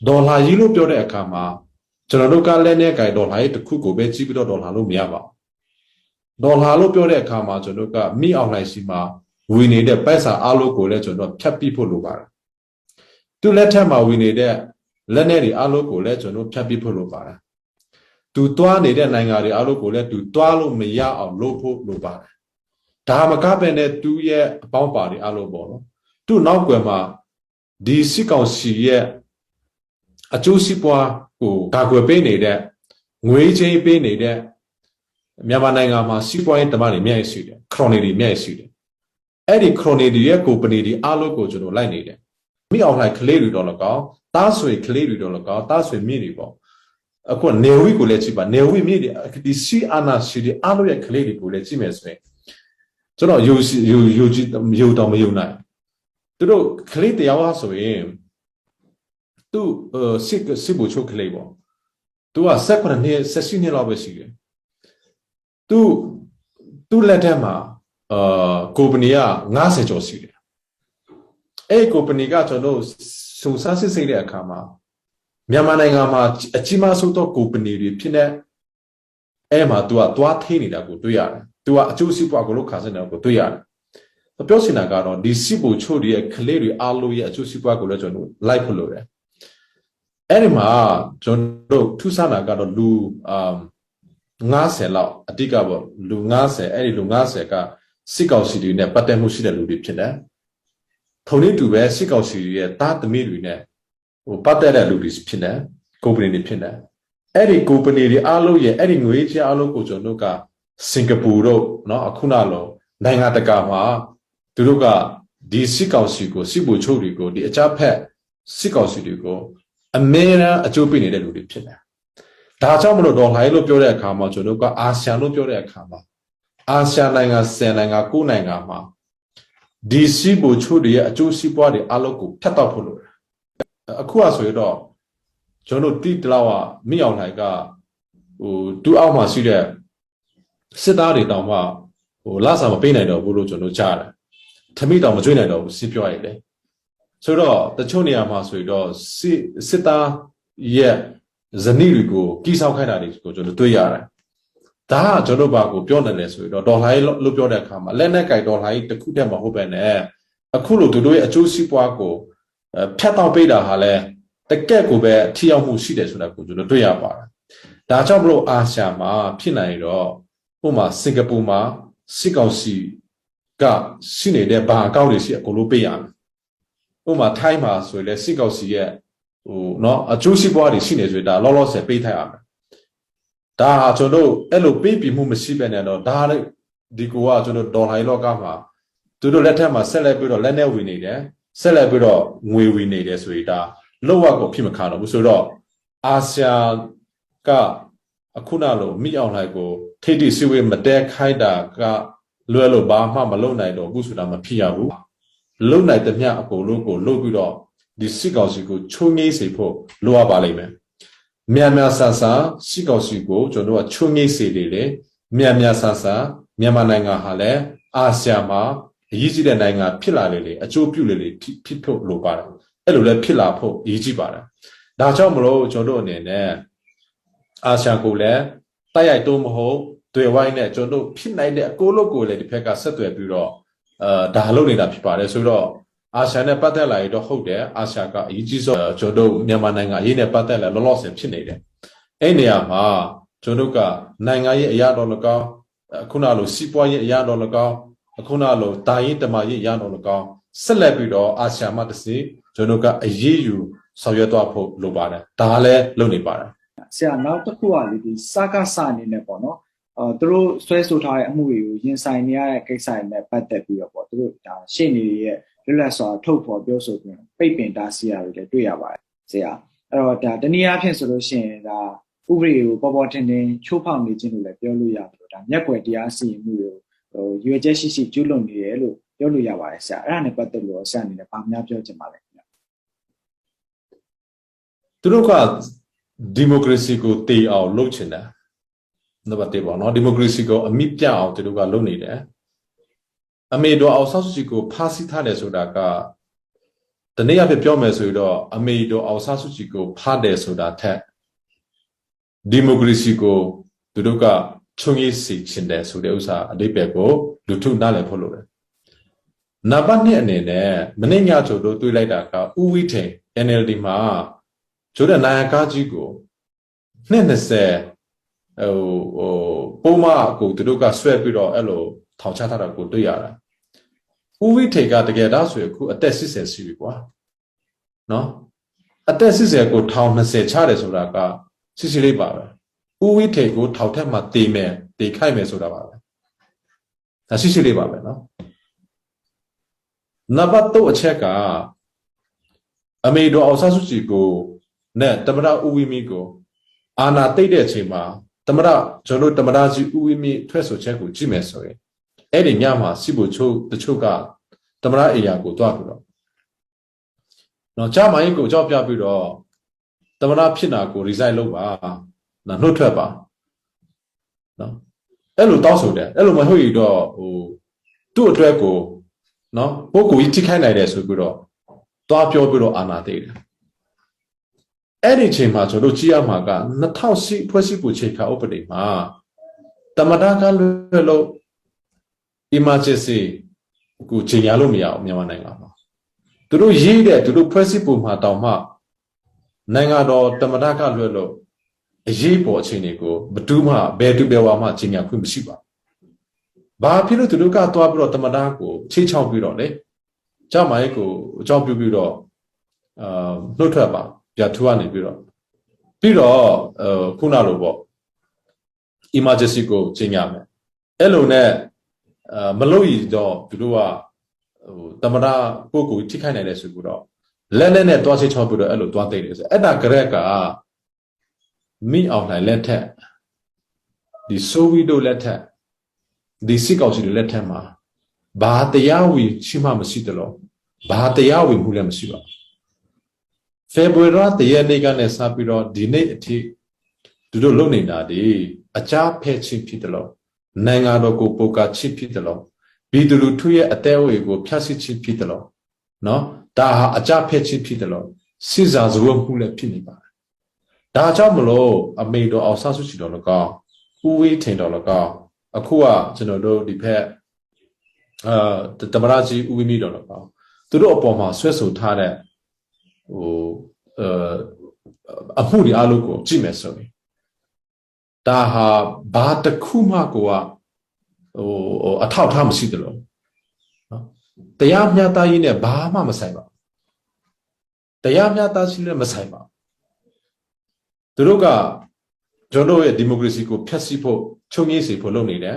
ဒေါ်လာကြီးလို့ပြောတဲ့အခါမှာကျွန်တော်တို့ကလည်းနဲ့ကြိုင်ဒေါ်လာရဲ့တစ်ခုကိုပဲကြည့်ပြီးတော့ဒေါ်လာလို့မရပါဘူးဒေါ်လာလို့ပြောတဲ့အခါမှာကျွန်တော်ကမိအောင်လှိုင်စီမှာဝင်နေတဲ့ပိုက်ဆံအားလုံးကိုလည်းကျွန်တော်ဖြတ်ပြီးဖို့လိုပါတယ်သူလက်ထက်မှာဝင်နေတဲ့လက်နဲ့တွေအားလုံးကိုလည်းကျွန်တော်ဖြတ်ပြီးဖို့လိုပါတယ်သူတွားနေတဲ့နိုင်ငံတွေအားလုံးကိုလည်းသူတွားလို့မရအောင်လုပ်ဖို့လိုပါတယ်ဒါမကပဲနဲ့သူရဲ့အပေါင်းပါတွေအားလုံးပေါ့နော်သူ့နောက်ွယ်မှာဒီစစ်ကောင်စီရဲ့အကျိုးစီးပွားကိုကာကွယ်ပေးနေတဲ့ငွေချင်းပေးနေတဲ့မြန်မာနိုင်ငံမှာစီးပွားရေးတမန်တွေအများကြီးရှိတယ်ခရိုနီတွေအများကြီးရှိတယ်အဲ့ဒီခရိုနီတွေရဲ့ကုမ္ပဏီတွေအားလုံးကိုကျွန်တော်လိုက်နေတယ်မိအောင်လှိုင်ကလေးတွေတော့လကောက်တားဆွေကလေးတွေတော့လကောက်တားဆွေမြင့်တွေပေါ့အခုနေဝိကိုလည်းကြည့်ပါနေဝိမြင့်တွေဒီစီအာနာစီတွေအားလုံးရဲ့ကလေးတွေကိုလည်းကြည့်မယ်ဆိုရင်ကျွန်တော်ယူတော့မယူနိုင်သူတို့ကလေးတရားဝါဆိုရင်သူစစ်ဘူချုပ်ကလေးပေါ့သူက18နှစ်18နှစ်လောက်ပဲရှိတယ်သူလက်ထက်မှာကုမ္ပဏီက90ကျော်ရှိတယ်အဲ့ကုမ္ပဏီကကျွန်တော်စုံစမ်းစစ်ဆေးတဲ့အခါမှာမြန်မာနိုင်ငံမှာအကြီးမားဆုံးသောကုမ္ပဏီတွေဖြစ်နေအဲ့မှာသူကသွားထိနေတာကိုတွေ့ရတယ်သူကအကျိုးစီးပွားကိုလို့ခါစနေတာကိုတွေ့ရတယ်ပြောစင်တာကတော့ဒီစစ်ဘူချုပ်ရဲ့ကလေးတွေအားလုံးရဲ့အကျိုးစီးပွားကိုလည်းကျွန်တော်လိုက်ဖို့လိုတယ်အဲ့ဒီမှာကျွန်တော်ထူးဆန်းတာကတော့လူ90လောက်အတိကပေါ့လူ90အဲ့ဒီလူ90ကစစ်ကောင်စီတွေနဲ့ပတ်သက်မှုရှိတဲ့လူတွေဖြစ်တယ်ထုံနည်းတူပဲစစ်ကောင်စီရဲ့တားသမီးတွေနဲ့ပတ်သက်တဲ့လူတွေဖြစ်တယ်ကုမ္ပဏီတွေဖြစ်တယ်အဲ့ဒီကုမ္ပဏီတွေအားလုံးရဲ့အဲ့ဒီငွေကြေးအားလုံးကိုကျွန်တော်တို့ကစင်ကာပူတို့เนาะအခုနလောနိုင်ငံတကာမှာသူတို့ကဒီစစ်ကောင်စီကိုစစ်ဗိုလ်ချုပ်တွေကိုဒီအကြမ်းဖက်စစ်ကောင်စီတွေကိုအမေရာအကျိုးပေးနေတဲ့လူတွေဖြစ်တယ်ဒါကြောင့်မလို့ဒေါ်လာလို့ပြောတဲ့အခါမှာကျွန်တော်တို့ကအာဆီယံလို့ပြောတဲ့အခါမှာအာဆီယံနိုင်ငံ10နိုင်ငံ9နိုင်ငံမှာဒီစစ်ဗိုလ်ချုပ်တွေရဲ့အကျိုးစီးပွားတွေအလုံးကိုဖျက်တောက်ဖို့လိုတယ်အခုကဆိုရတော့ကျွန်တော်တိတလောက်မိအောင်လှိုင်ကတူအောက်မှာရှိတဲ့စစ်သားတွေတောင်မှလာစာမပေးနိုင်တော့ဘူးလို့ကျွန်တော်ကြားတယ်ထမိတောင်မကျွေးနိုင်တော့ဘူးစစ်ပြောရည်လေဆိုတော့တချို့နေရာမှာဆိုတော့စစ်သားရဲ့ဇနီးတွေကိုကိဆောက်ခိုင်းတာတွေကိုကျွန်တော်တွေ့ရတယ်ဒါကကျွန်တော်ဘာကိုပြောနေလဲဆိုတော့ဒေါ်လာလို့ပြောတဲ့အခါမှာလက်နဲ့ကြိုက်ဒေါ်လာကြီးတစ်ခုတည်းမဟုတ်ပဲနဲ့အခုလိုသူတို့ရဲ့အကျိုးစီးပွားကိုဖြတ်တောက်ပေးတာဟာလဲတကက်ကိုပဲထိရောက်မှုရှိတယ်ဆိုတာကိုကျွန်တော်တွေ့ရပါတယ်ဒါကြောင့်မလို့အာရှမှာဖြစ်နိုင်တော့ဥပမာစင်ကာပူမှာစစ်ကောင်စီကရှိနေတဲ့ဘာအကောင့်တွေရှိအကုန်လုံးပေးရမယ်ဥပမာထိုင်းမှာဆိုရင်လည်းစစ်ကောင်စီရဲ့เนาะအကျိုးစီးပွားတွေရှိနေဆိုဒါလောလောဆယ်ပေးထားရမယ်ဒါဟာကျွန်တော်အဲ့လိုပေးပြီးမှုမရှိပဲနဲ့တော့ဒါလည်းဒီကိုကကျွန်တော်ဒေါ်လာလောကမှာသူတို့လက်ထက်မှာဆက်လက်ပြီးတော့လက်နဲ့ဝင်နေတယ်ဆက်လက်ပြီးတော့ငွေဝင်နေတယ်ဆိုရင်ဒါလောက်ဝကိုဖြစ်မခါတော့ဘူးဆိုတော့အာဆီယံကအခုနလိုမိအောင်လိုက်ကိုထိတိစီဝေးမတဲခိုင်းတာကလွယ်လို့ဘာမှမလုပ်နိုင်တော့ဘူးဆိုတာမဖြစ်ရဘူးလုံနိုင်တဲ့မြအကုန်လုံးကိုလုပ်ပြီးတော့ဒီစစ်ကောင်စီကိုချုံငိမ့်စေဖို့လိုအပ်ပါလိမ့်မယ်မြန်ဆန်ဆန်စစ်ကောင်စီကိုကျွန်တော်ကချုံငိမ့်စေတယ်လေမြန်ဆန်ဆန်မြန်မာနိုင်ငံဟာလည်းအာဆီယံမှာအရေးကြီးတဲ့နိုင်ငံဖြစ်လာလေအကျိုးပြုလေဖြစ်ဖို့လိုပါတယ်အဲ့လိုလည်းဖြစ်လာဖို့အရေးကြီးပါတယ်ဒါကြောင့်မလို့ကျွန်တော်တို့အနေနဲ့ အာဆီယံကိုလည်းတိုက်ရိုက်တော့မဟုတ်တွေ့ဝိုင်းနဲ့ကျွန်တော်တို့ဖြစ်နိုင်တဲ့အကိုလို့ကိုလည်းဒီဘက်ကဆက်သွယ်ပြီးတော့ဒါလုပ်နေတာဖြစ်ပါတယ်ဆိုတော့အာဆီယံနဲ့ပတ်သက်လာရင်တော့ဟုတ်တယ်အာဆီယံကအရေးကြီးဆုံးကျွန်တော်တို့မြန်မာနိုင်ငံအရေးနဲ့ပတ်သက်လာလောလောဆယ်ဖြစ်နေတယ်အဲ့နေရာမှာကျွန်တော်တို့ကနိုင်ငံရေးအရာတော်၎င်းခုနလိုစီးပွားရေးအရာတော်၎င်းခုနလိုတာရေးတမာရေးအရာတော်၎င်းဆက်လက်ပြီးတော့အာဆီယံမှာတစ်စီကျွန်တော်ကအရေးယူဆောင်ရွက်သွားဖို့လိုပါတယ်ဒါလည်းလုပ်နေပါတယ်ဆရာနောက်တစ်ခုကလေဒီစကားစအနေနဲ့ပေါ့နော်သူတို့ဆွဲဆိုထားတဲ့အမှုတွေကိုရင်ဆိုင်နေရတဲ့ကိစ္စတွေနဲ့ပတ်သက်ပြီးတော့ပေါ့သူတို့ဒါရှေ့နေတွေရဲ့လွတ်လပ်စွာထုတ်ဖော်ပြောဆိုပြီးပိတ်ပင်တားဆီးရတွေလည်းတွေ့ရပါတယ်ဆရာအဲ့တော့ဒါတနည်းအားဖြင့်ဆိုလို့ရှိရင်ဒါဥပဒေကိုပေါ်ပေါ်ထင်ထင်ချိုးဖောက်နေခြင်းလို့လည်းပြောလို့ရတယ်လို့ဒါမျက်ကွယ်တရားစီရင်မှုတွေကိုရွေချက်ရှိရှိကျူးလွန်နေတယ်လို့ပြောလို့ရပါတယ်ဆရာအဲ့ဒါနဲ့ပတ်သက်လို့ဆရာအနေနဲ့ဗာများပြောချင်ပါလဲခင်ဗျသူတို့ကဒီမိုကရေစီကိုတည်အောင်လုပ်ချင်တယ်နံပါတ်1ပေါ့နော်ဒီမိုကရေစီကိုအမိပြအောင်သူတို့ကလုပ်နေတယ်အမေတော်အောင်ဆောက်စုကိုဖားဆီးထားတယ်ဆိုတာကတနေ့အဖြစ်ပြောမယ်ဆိုတော့အမေတော်အောင်ဆောက်စုကိုဖားတယ်ဆိုတာထက်ဒီမိုကရေစီကိုသူတို့ကခြုံရည်စီချင်တယ်ဆိုတဲ့ဥစ္စာအဓိပ္ပာယ်ကိုလူထုနားလည်ဖို့လိုတယ်နံပါတ်2အနေနဲ့မနေ့ညချို့တို့တွေးလိုက်တာကဥဝိထိန် NLD မှာကျိုးတဲ့နာယကကြီးကို20ပုံမကိုသူတို့ကဆွဲပြီးတော့အဲ့လိုထောင်ချထားတာကိုတွေ့ရတာဥဝိထေကတကယ်တော့ဆိုရင်အခုအသက်80ရှိပြီကွာနော်အသက်80ကိုထောင်20ချတယ်ဆိုတာကစစ်စစ်လေးပါပဲဥဝိထေကိုထောင်ထက်မှတေမယ်တေခိုက်မယ်ဆိုတာပါပဲဒါစစ်စစ်လေးပါပဲနော်နံပါတ်3အချက်ကအမေတော်အောင်ဆစုကြည်ကိုနဲ့တမရဥဝိမီကိုအာနာတိတ်တဲ့အချိန်မှာတမရကျွန်တော်တမရကြီးဥဝိမီထွက်ဆိုချက်ကိုကြည့်မယ်ဆိုရင်အဲ့ဒီညမှာစီဖို့ချို့တချို့ကတမရအေယာကိုတွားပြီးတော့နော်ကြာမိုင်းကိုကြောက်ပြပြီးတော့တမရဖြစ်နာကို resign လုပ်ပါနော်နှုတ်ထွက်ပါနော်အဲ့လိုတောင်းဆိုတယ်အဲ့လိုမဟုတ်ရတော့သူ့အတွက်ကိုနော်ပုဂ္ဂိုလ်ကြီးထိခိုက်နိုင်တယ်ဆိုပြီးတော့တွားပြောပြီးတော့အာနာတိတ်တယ်အဲ့ဒီချိန်မှာကျွန်တော်ကြည့်ရမှာက2010ဖွဲ့စည်းပုံချိန်ခါဥပဒေမှာတမတာကလွယ်လို့ emergency ကိုချိန်ရလို့မရအောင်မြန်မာနိုင်ငံမှာသူတို့ရေးတဲ့သူတို့ဖွဲ့စည်းပုံမှာတောင်မှနိုင်ငံတော်တမတာကလွယ်လို့အရေးပေါ်အခြေအနေကိုဘယ်သူမှဘယ်သူပဲဝါမှချိန်ရခွင့်မရှိပါဘူးဘာဖြစ်လို့သူတို့ကသွားပြီးတော့တမတာကိုချိချောက်ပြီးတော့လေကြောက်မိုင်းကိုအကြောက်ပြပြီးတော့နှုတ်ထွက်ပါပြထူကနေပြီးတော့ခုနလိုပေါ့ emergency ကိုချိန်ရမယ်အဲ့လိုနဲ့မလို့ရတော့သူတို့ကတမနာကိုကိုထိခိုက်နိုင်တယ်ဆိုပြီးတော့လက်နဲ့တွားချိချောပြီးတော့အဲ့လိုတွားသိတယ်ဆိုအဲ့ဒါကရက်ကမိအောင်နိုင်လက်ထက်ဒီဆိုဗီတို့လက်ထက်ဒီစစ်ကောင်စီတွေလက်ထက်မှာဘာတရားဝင်ရှိမှမရှိတယ်လို့ဘာတရားဝင်မှုလည်းမရှိပါဘူးဖေဗူရီလတရက်နေ့ကနေစပြီးတော့ဒီနေ့အထိသူတို့လုပ်နေတာဒီအကြဖဲ့ချင်းဖြစ်တယ်လို့နိုင်ငံတော်ကိုပုတ်ကချစ်ဖြစ်တယ်လို့ပြည်သူလူထုရဲ့အသေးအဝေးကိုဖျက်ဆီးချင်းဖြစ်တယ်လို့နော်ဒါဟာအကြဖဲ့ချင်းဖြစ်တယ်လို့စစ်စာဇဝတ်မှုလည်းဖြစ်နေပါတယ်ဒါကြောင့်မလို့အမေတော်အောင်ဆဆုချီတော်လကောင်းဥဝေးထင်တော်လကောင်းအခုကကျွန်တော်တို့ဒီဖက်တမရကြီးဥဝေးမိတော်လကောင်းသူတို့အပေါ်မှာဆွဲဆိုထားတဲ့အမှုတွေအလုပ်ကိုကြည့်မယ်ဆိုရင်ဒါဟာဘာတစ်ခုမှကိုကအထောက်ထားမရှိတယ်လို့နော်တရားမျှတရေးနဲ့ဘာမှမဆိုင်ပါဘူးတရားမျှတရှိလည်းမဆိုင်ပါဘူးသူတို့ကကျွန်တော်ရဲ့ဒီမိုကရေစီကိုဖျက်ဆီးဖို့ချုပ်ငြိမ်းစေဖို့လုပ်နေတယ်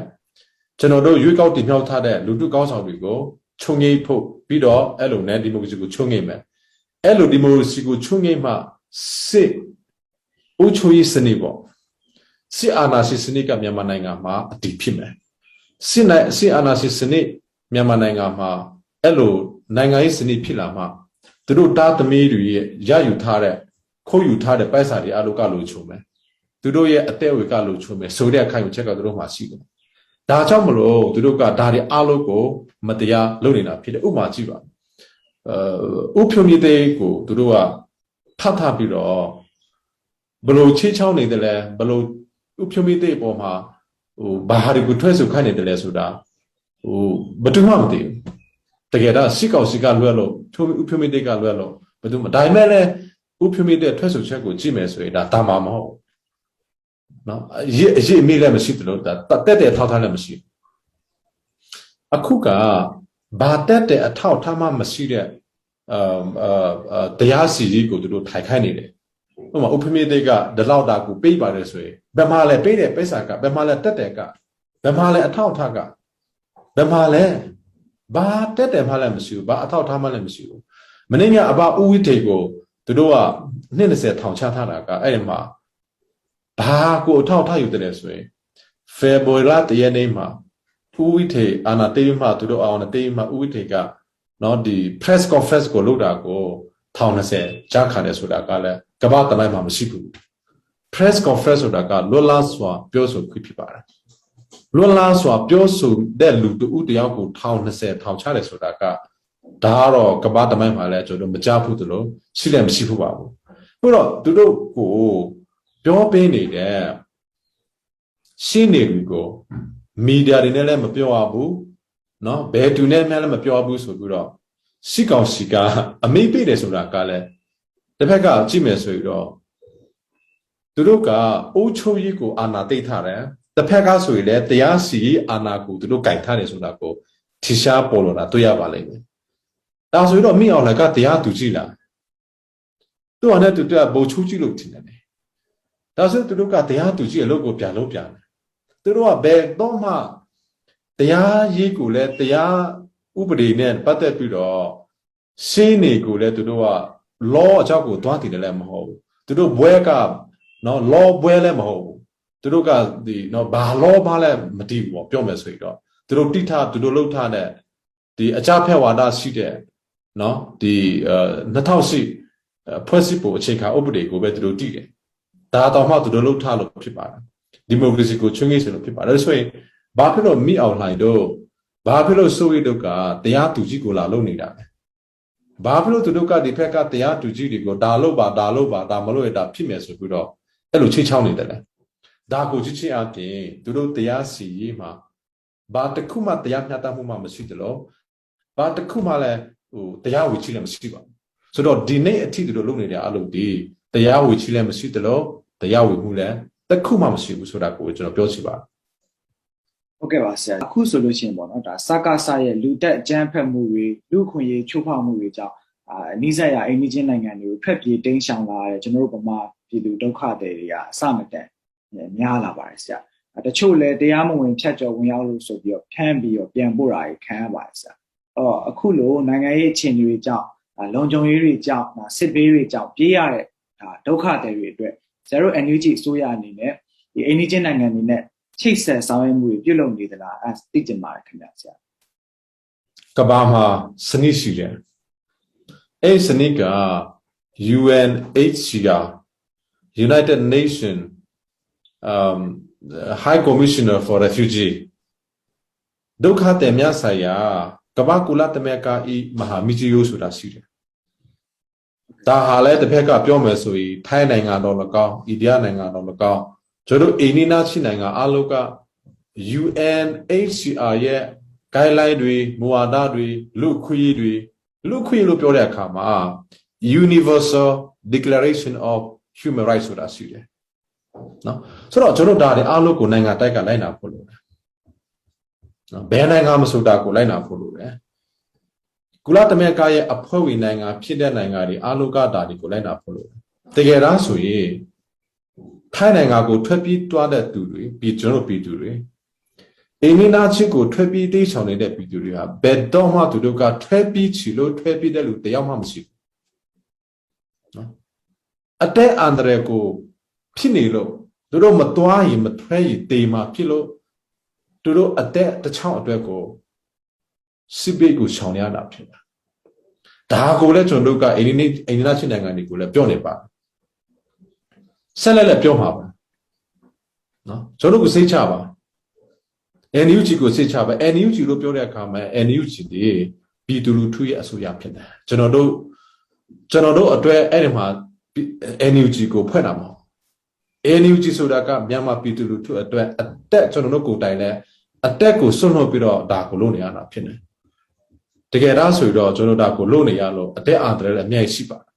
ကျွန်တော်တို့ရွေးကောက်တင်မြှောက်ထားတဲ့လူထုကောင်းဆောင်တွေကိုချုပ်ငြိမ်းဖို့ပြီးတော့အဲ့လိုနဲ့ဒီမိုကရေစီကိုချုပ်ငြိမ်းမယ်အဲ့လိုဒီမိုကရေစီကိုချုပ်ငြိမ်းမှစစ်ဥချိုရေးစနစ်ပေါ့စစ်အာဏာရှင်စနစ်ကမြန်မာနိုင်ငံမှာအတည်ဖြစ်မယ်စစ်အာဏာရှင်စနစ်မြန်မာနိုင်ငံမှာအဲ့လိုနိုင်ငံရေးစနစ်ဖြစ်လာမှသူတို့တားသမီးတွေရဲ့ရယူထားတဲ့ခိုးယူထားတဲ့ပိုက်စာတွေအလိုကလိုချုံမယ်သူတို့ရဲ့အသက်အဝေကလိုချုံမယ်ဆိုတဲ့အခိုင်အချက်ကသူတို့မှရှိတယ်ဒါကြောင့်မလို့သူတို့ကဒါတွေအလိုကိုမတရားလုပ်နေတာဖြစ်တယ်ဥပမာကြည့်ပါဥဖြုံမြစ်တဲ့ကိုသူတို့ကထပ်ပြီးတော့ ဘလို့ချေချောင်းနေတယ်လဲဘလို့ဥဖြိုမိတဲ့ပေါ်မှာဘာဟာတွေကိုထွက်ဆိုခိုင်းနေတယ်လဲဆိုတာဘယ်သူမှမသိဘူးတကယ်တော့စစ်ကောင်စီကလွှဲလို့ဥဖြိုမိတဲ့ကလွှဲလို့ဘယ်သူမှဒါပေမဲ့လည်းဥဖြိုမိတဲ့ထွက်ဆိုချက်ကိုကြည့်မယ်ဆိုရင်ဒါမှမဟုတ်နော်အရေးအမိလည်းမရှိတယ်လို့ဒါတက်တဲ့ထောက်ထားလည်းမရှိအခုကဘာတက်တဲ့အထောက်ထားမှမရှိတဲ့တရားစီကြီးကိုသူတို့ထိုင်ခိုင်းနေတယ်ဥပမာဥပမေတေကဒီလောက်တာကိုပေးပါတယ်ဆိုရင်ဘယ်မှာလဲပေးတဲ့ပိဿာကဘယ်မှာလဲတက်တယ်ကဘယ်မှာလဲအထောက်အထားကဘယ်မှာလဲဘာတက်တယ်မှလည်းမရှိဘူးဘာအထောက်အထားမှလည်းမရှိဘူးမင်းကအဘဥဝိထေကိုသူတို့က20ထောင်ချထားတာကအဲ့ဒီမှာဘာကိုအထောက်အထားယူတယ်ဆိုရင်ဖေဘော်လာတရနေ့မှာဥဝိထေအာနာတေးမှသူတို့အောင်တေးမှဥဝိထေကနော်ဒီ press conference ကိုလုပ်တာကို1020ကြားခံတယ်ဆိုတာကလည်းကမ္ဘာတမိုင်းမှာမရှိဘူး press conference ဆိုတာကလွတ်လပ်စွာပြောဆိုခွင့်ဖြစ်ပါတယ်လွတ်လပ်စွာပြောဆိုတဲ့လူတူတယောက်ကို1020ထောင်ချတယ်ဆိုတာကဒါကတော့ကမ္ဘာတမိုင်းမှာလည်းကျွန်တော်မကြားဘူးသလိုရှိလည်းမရှိဘူးပါဘူးပြီးတော့သူတို့ကိုပြောပေးနေတဲ့ရှင်းနေပြီကိုမီဒီယာတွေနဲ့လည်းမပြောရဘူးเนาะဘယ်သူနဲ့မှလည်းမပြောဘူးဆိုပြီးတော့စစ်ကောင်စီကအမိတ်ပေးတယ်ဆိုတာကလည်းတစ်ဖက်ကကြည့်မယ်ဆိုရင်တော့သူတို့ကအုပ်ချုပ်ရေးကိုအာဏာသိမ်းထားတယ်တစ်ဖက်ကဆိုရင်လည်းတရားစီရင်အာဏာကိုသူတို့ကင်ထားတယ်ဆိုတာကိုထင်ရှားပေါ်လာတာတွေ့ရပါလိမ့်မယ်ဒါဆိုရင်တော့မိအောင်လည်းကတရားသူကြည့်လာသူကလည်းသူကဘိုလ်ချုပ်ကြည့်လို့ထင်တယ်ဒါဆိုသူတို့ကတရားသူကြည့်အလုပ်ကိုပြန်လုပ်ပြန်တယ်သူတို့ကဘယ်တော့မှတရားရေးကိုလည်းတရားဥပဒေနဲ့ပတ်သက်ပြီးတော့ရှင်းနေကိုလည်းသူတို့က law အကြောင်းကိုတွားတည်တယ်လည်းမဟုတ်ဘူးသူတို့ဘွဲကနော် law ဘွဲလည်းမဟုတ်ဘူးသူတို့ကဒီနော်ဘာ law ဘာလည်းမတည်ဘူးပေါ့ပြောမယ်ဆိုရင်တော့သူတို့တိထားသူတို့လှုပ်ထားတဲ့ဒီအကြဖက်ဝါဒရှိတဲ့နော်ဒီ2008ဖွဲ့စည်းပုံအခြေခံဥပဒေကိုပဲသူတို့တည်တယ်ဒါတော့မှသူတို့လှုပ်ထားလို့ဖြစ်ပါတယ်ဒီမိုကရေစီကိုချွင်းငိမ့်စေလို့ဖြစ်ပါတယ်ဆိုရင်ဘာဖြစ်လို့မိအောင်လှိုင်တို့ဘာဖြစ်လို့ဆိုရီတို့ကတရားသူကြီးကိုလာလုပ်နေတာလဲဘာဖြစ်လို့သူတို့ကဒီဖက်ကတရားသူကြီးတွေကိုဒါလုပ်ပါဒါမလုပ်ရတာဖြစ်မယ်ဆိုပြီးတော့အဲ့လိုချိတ်ချောင်းနေတယ်လေဒါကိုကြည့်ချင်းအပြင်သူတို့တရားစီရေးမှာဘာတစ်ခုမှတရားမျှတမှုမှမရှိတယ်လို့ဘာတစ်ခုမှလည်းတရားဝေချီလည်းမရှိပါဘူးဆိုတော့ဒီနေ့အထိသူတို့လုပ်နေတဲ့အလုပ်ဒီတရားဝေချီလည်းမရှိတယ်လို့တရားဝေမှုလည်းတစ်ခုမှမရှိဘူးဆိုတာကိုကျွန်တော်ပြောချင်ပါတယ်ဟုတ်ကဲ့ပါဆရာအခုဆိုလို့ရှိရင်ပေါ့နော်ဒါစကားဆရဲ့လူတက်အကြမ်းဖက်မှုတွေလူခွင့်ရေးချိုးဖောက်မှုတွေကြောင့်နီးစပ်ရာအိမ်နီးချင်းနိုင်ငံတွေကိုဖက်ပြေးတိမ်းရှောင်လာတဲ့ကျွန်တော်တို့ဗမာပြည်သူဒုက္ခသည်တွေကအစမတန်များလာပါတယ်ဆရာတချို့လည်းတရားမဝင်ဖြတ်ကျော်ဝင်ရောက်လို့ဆိုပြီးတော့ဖမ်းပြီးတော့ပြန်ပို့တာတွေခံရပါတယ်ဆရာအခုလိုနိုင်ငံရေးအခြေအနေတွေကြောင့်လုံခြုံရေးတွေကြောင့်စစ်ဘေးတွေကြောင့်ပြေးရတဲ့ဒုက္ခသည်တွေအတွက်ဆရာတို့ NUG အစိုးရအနေနဲ့ဒီအိမ်နီးချင်းနိုင်ငံတွေနဲ့ချိတ်ဆက်ဆောင်ရွက်မှုတွေပြုလုပ်နေသလားသိချင်ပါတယ်ခင်ဗျာဆရာကဘာမှာစနစ်ရှိတယ်အဲ့စနစ်က UNHCR United Nations High Commissioner for Refugee ဒုက္ခသည်များဆိုင်ရာကမ္ဘာကုလသမဂ္ဂ၏မဟာမင်းကြီးရိုးဆိုတာရှိတယ်ဒါဟာလည်းတစ်ဖက်ကပြောမယ်ဆိုရင်ထိုင်းနိုင်ငံတော်၎င်းအိန္ဒိယနိုင်ငံတော်၎င်းကျွန်တော်အိန္ဒိယရှိနိုင်ငံအလုံးက UNHCR ရဲ့ guideline တွေမူဝါဒတွေလူခွင့်လို့ပြောတဲ့အခါမှာ Universal Declaration of Human Rights ဆိုတာရှိတယ်နော်ဆိုတော့ကျွန်တော်ဒါတွေအလုံးကိုနိုင်ငံတိုက်ကလိုက်နာဖို့လိုတယ်နော်ဘယ်နိုင်ငံမဆိုတာကိုလိုက်နာဖို့လိုတယ်ကုလသမဂ္ဂရဲ့အဖွဲ့ဝင်နိုင်ငံဖြစ်တဲ့နိုင်ငံတွေအလုံးကဒါတွေကိုလိုက်နာဖို့လိုတယ်တကယ်တော့ဆိုရင်ထိုင်းနိုင်ငံကိုထွက်ပြေးသွားတဲ့သူတွေပြီးကျွန်တော်ပြည်သူတွေအိမ်နီးနားချင်းကိုထွက်ပြေးတိတ်ဆောင်နေတဲ့ပြည်သူတွေဟာဘယ်တော့မှသူတို့ကထွက်ပြေးချီလို့ထွက်ပြေးတဲ့လူတယောက်မှမရှိဘူးနော်အတဲ့အန္တရာယ်ကိုဖြစ်နေလို့သူတို့မသွားရင်မထွက်ရင်တေးမှာဖြစ်လို့သူတို့အသက်တစ်ချောင်းအတွက်ကိုစစ်ဘေးကိုရှောင်ရတာဖြစ်တာဒါကိုလည်းကျွန်တော်တို့ကအိမ်နီးနားချင်းနိုင်ငံတွေကိုလည်းပြောနေပါဆက်လက်ပြောမှာပါနော်ကျွန်တော်တို့ကိုစိတ်ချပါ NUG ကိုစိတ်ချပါ NUG လို့ပြောတဲ့အခါမှာ NUG ဒီပြည်သူလူထုရဲ့အစိုးရဖြစ်တယ်ကျွန်တော်တို့အတွက်အဲ့ဒီမှာ NUG ကိုဖွဲ့တာမဟုတ် NUG ဆိုတာကမြန်မာပြည်သူလူထုအတွက်အတက်ကျွန်တော်တို့ကိုယ်တိုင်လည်းအတက်ကိုစွန့်လွတ်ပြီးတော့ဒါကိုလုပ်နေရတာဖြစ်နေတကယ်တော့ဆိုတော့ကျွန်တော်ဒါကိုလုပ်နေရလို့အတက်အာတယ်အများကြီးရှိပါတယ်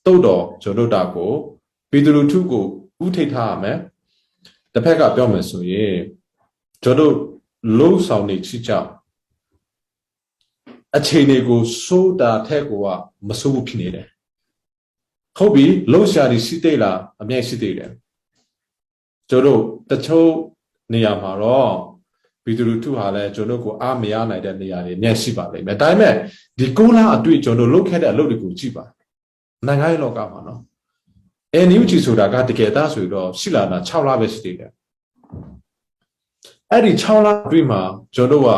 တုတ်တော့ကျွန်တော်ဒါကိုပြည်သူလူထုကိုဥထိတ်ထားရမယ်တစ်ဖက်ကပြောမယ်ဆိုရင်ကျွန်တော်လုံးဆောင်နေချိကြောက်အခြေအနေကိုစိုးတာထက်ကိုကမစိုးဘူးဖြစ်နေတယ်ဟုတ်ပြီလုံးရှာနေရှိသေးလားအမြဲရှိသေးတယ်ကျွန်တော်တချို့နေရာမှာတော့ပြည်သူလူထုဟာလည်းကျွန်တော်ကိုအားမရနိုင်တဲ့နေရာတွေအမြဲရှိပါလိမ့်မယ်ဒါပေမဲ့ဒီကိုလာအတွေ့ကျွန်တော်လုပ်ခဲ့တဲ့အလုပ်တွေကိုကြည့်ပါနိုင်ငံရေးလောကမှာနော်NUG ဆိုတာကတကယ်သားဆိုတော့ရှိလာတာ6လပဲရှိသေးတယ်အဲ့ဒီ6လအတွင်းမှာကျွန်တော်က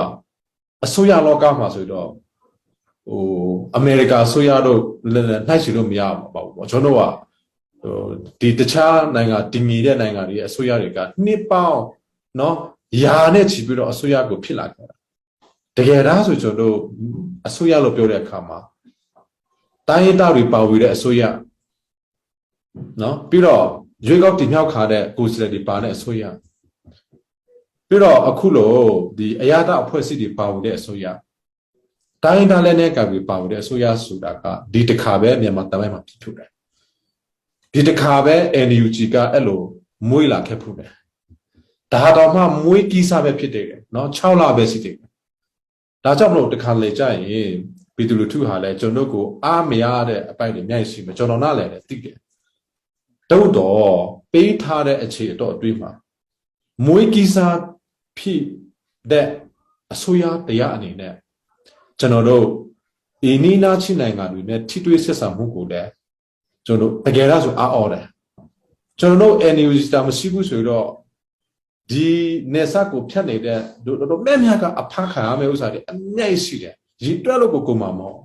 အစိုးရလောကမှာဆိုတော့အမေရိကန်အစိုးရတို့နှိုက်ချလို့မရပါဘူးပေါ့ကျွန်တော်ကဒီတခြားနိုင်ငံတည်ငြိမ်တဲ့နိုင်ငံတွေအစိုးရတွေကနှစ်ပေါင်းနော်ယာနဲ့ချီပြီးတော့အစိုးရကိုဖြစ်လာခဲ့တာတကယ်ဒါဆိုကျွန်တော်အစိုးရလို့ပြောတဲ့အခါမှာတိုင်းရင်းသားတွေပါဝင်တဲ့အစိုးရနော်ပြီးတော့ရွေးကောက်တင်မြှောက်ခါတဲ့ကိုယ်စားလှယ်တွေပါတဲ့အစိုးရပြီးတော့အခုလို့ဒီအရာတအဖွဲ့အစည်းတွေပါဝင်တဲ့အစိုးရတိုင်းဒေသလည်းနဲ့ကပြီးပါဝင်တဲ့အစိုးရဆိုတာကဒီတစ်ခါပဲမြန်မာတိုင်းမှာဖြစ်ထုတ်တယ်ဒီတစ်ခါပဲ NUG ကအဲ့လိုမွေးလာခဲ့ဖို့တယ်ဒါတော့မှမွေးကိစ္စပဲဖြစ်တယ်နော်6လပဲရှိတယ်ဒါကြောင့်မလို့တစ်ခါလေကြာရင်ပြည်သူလူထုဟာလည်းကျွန်တော်ကိုအားမရတဲ့အပိုက်တွေအများကြီးရှိမယ်ကျွန်တော်နားလည်းသိတယ်တော့ပေးထားတဲ့အခြေအတော့အတွင်းမှာမွေးကိစ္စဖြစ်တဲ့အစိုးရတရားအနေနဲ့ကျွန်တော်တို့ဒီနီးနားချိနိုင်ငံတွေနဲ့ထိတွေ့ဆက်ဆံမှုကိုလည်းကျွန်တော်တကယ်တော့ဆိုအားအော်တယ်ကျွန်တော်တို့ NUG တာမရှိဘူးဆိုတော့ဒီနေဆက်ကိုဖြတ်နေတဲ့တို့မဲ့များကအဖခံရမယ့်ဥစ္စာတွေအများကြီးရှိတယ်ရည်တွက်လို့ကိုမှမဟုတ်